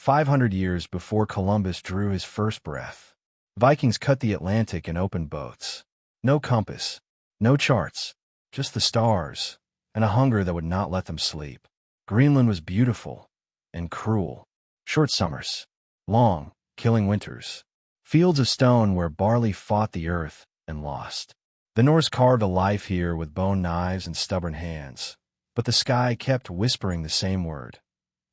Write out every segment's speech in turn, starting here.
500 years before Columbus drew his first breath. Vikings cut the Atlantic in open boats. No compass, no charts, just the stars, and a hunger that would not let them sleep. Greenland was beautiful and cruel. Short summers, long, killing winters. Fields of stone where barley fought the earth and lost. The Norse carved a life here with bone knives and stubborn hands, but the sky kept whispering the same word.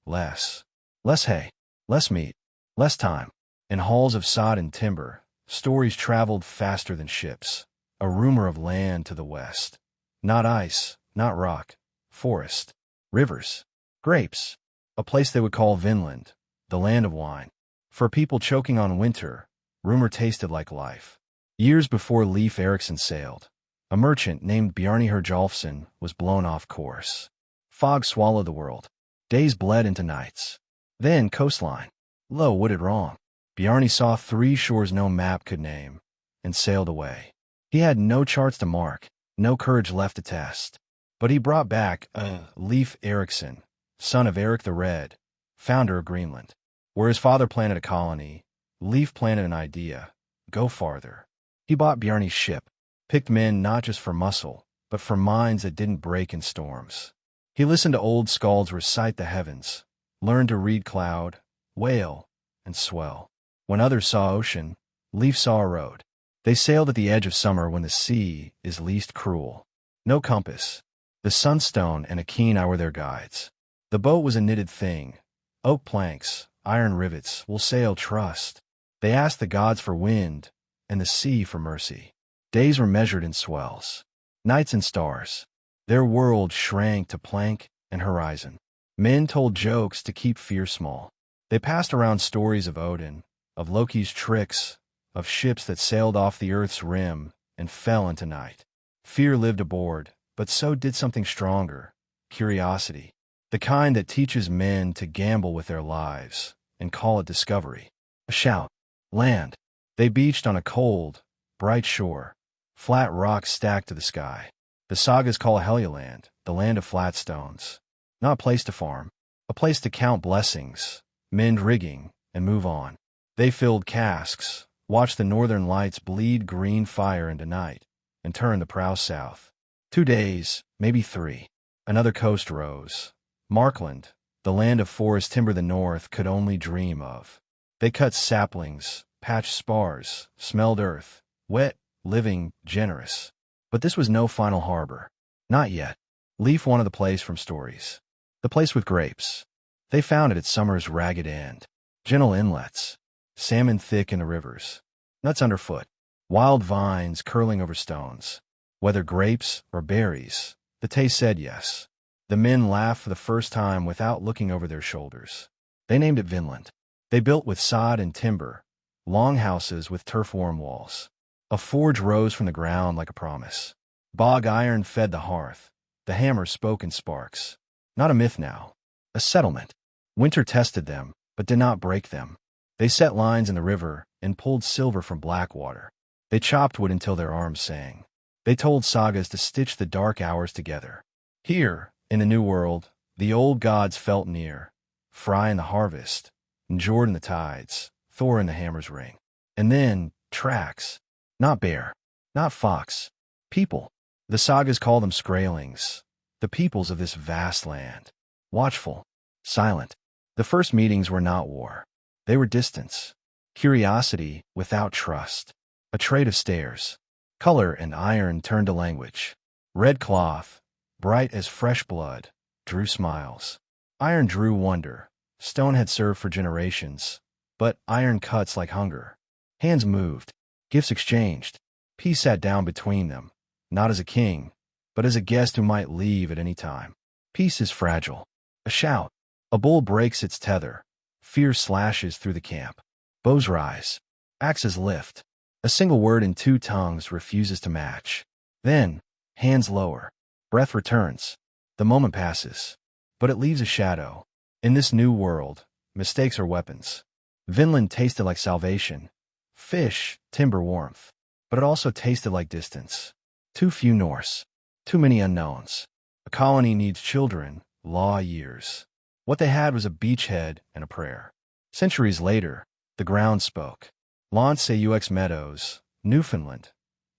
Less. Less hay, less meat, less time. In halls of sod and timber, stories traveled faster than ships. A rumor of land to the west. Not ice, not rock, forest, rivers, grapes. A place they would call Vinland, the land of wine. For people choking on winter, rumor tasted like life. Years before Leif Erikson sailed, a merchant named Bjarni Herjolfsson was blown off course. Fog swallowed the world. Days bled into nights. Then coastline. Lo, what did wrong? Bjarni saw 3 shores no map could name, and sailed away. He had no charts to mark, no courage left to test. But he brought back Leif Erikson, son of Eric the Red, founder of Greenland. Where his father planted a colony, Leif planted an idea: go farther. He bought Bjarni's ship, picked men not just for muscle, but for minds that didn't break in storms. He listened to old skalds recite the heavens, learned to read cloud, whale, and swell. When others saw ocean, Leif saw a road. They sailed at the edge of summer when the sea is least cruel. No compass. The sunstone and a keen eye were their guides. The boat was a knitted thing. Oak planks, iron rivets, will sail, trust. They asked the gods for wind, and the sea for mercy. Days were measured in swells. Nights in stars. Their world shrank to plank and horizon. Men told jokes to keep fear small. They passed around stories of Odin, of Loki's tricks, of ships that sailed off the earth's rim and fell into night. Fear lived aboard, but so did something stronger: curiosity. The kind that teaches men to gamble with their lives and call it discovery. A shout. Land. They beached on a cold, bright shore. Flat rocks stacked to the sky. The Sagas call Helluland the land of flat stones. Not a place to farm, a place to count blessings, mend rigging, and move on. They filled casks, watched the northern lights bleed green fire into night, and turned the prow south. 2 days, maybe 3. Another coast rose. Markland, the land of forest timber the North could only dream of. They cut saplings, patched spars, smelled earth, wet, living, generous. But this was no final harbor. Not yet. Leif wanted the place from stories. The place with grapes. They found it at summer's ragged end. Gentle inlets. Salmon thick in the rivers. Nuts underfoot. Wild vines curling over stones. Whether grapes or berries, the taste said yes. The men laughed for the first time without looking over their shoulders. They named it Vinland. They built with sod and timber, long houses with turf-warm walls. A forge rose from the ground like a promise. Bog iron fed the hearth. The hammer spoke in sparks. Not a myth now. A settlement. Winter tested them, but did not break them. They set lines in the river and pulled silver from Blackwater. They chopped wood until their arms sang. They told sagas to stitch the dark hours together. Here, in the New World, the old gods felt near. Fry in the harvest, Njord in the tides, Thor in the hammer's ring. And then, tracks. Not bear, not fox. People. The sagas call them Skraelings, the peoples of this vast land. Watchful, silent. The first meetings were not war. They were distance. Curiosity without trust. A trade of stares. Color and iron turned to language. Red cloth, bright as fresh blood, drew smiles. Iron drew wonder. Stone had served for generations, but iron cuts like hunger. Hands moved. Gifts exchanged. Peace sat down between them, not as a king, but as a guest who might leave at any time. Peace is fragile. A shout. A bull breaks its tether. Fear slashes through the camp. Bows rise. Axes lift. A single word in 2 tongues refuses to match. Then, hands lower. Breath returns. The moment passes. But it leaves a shadow. In this new world, mistakes are weapons. Vinland tasted like salvation. Fish, timber, warmth. But it also tasted like distance. Too few Norse. Too many unknowns. A colony needs children, law years. What they had was a beachhead and a prayer. Centuries later, the ground spoke. Lons Meadows, Newfoundland.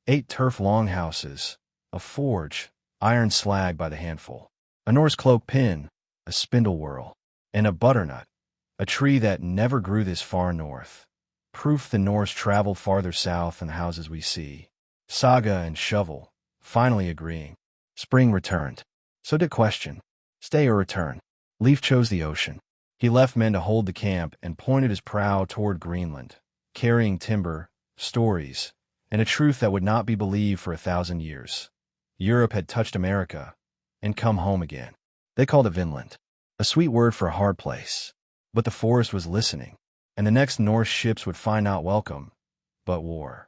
8 turf longhouses, a forge, iron slag by the handful, a Norse cloak pin, a spindle whorl, and a butternut, a tree that never grew this far north. Proof the Norse traveled farther south than the houses we see. Saga and shovel, finally agreeing. Spring returned. So did question. Stay or return. Leif chose the ocean. He left men to hold the camp and pointed his prow toward Greenland, carrying timber, stories, and a truth that would not be believed for 1,000 years. Europe had touched America and come home again. They called it Vinland, a sweet word for a hard place. But the forest was listening, and the next Norse ships would find not welcome, but war.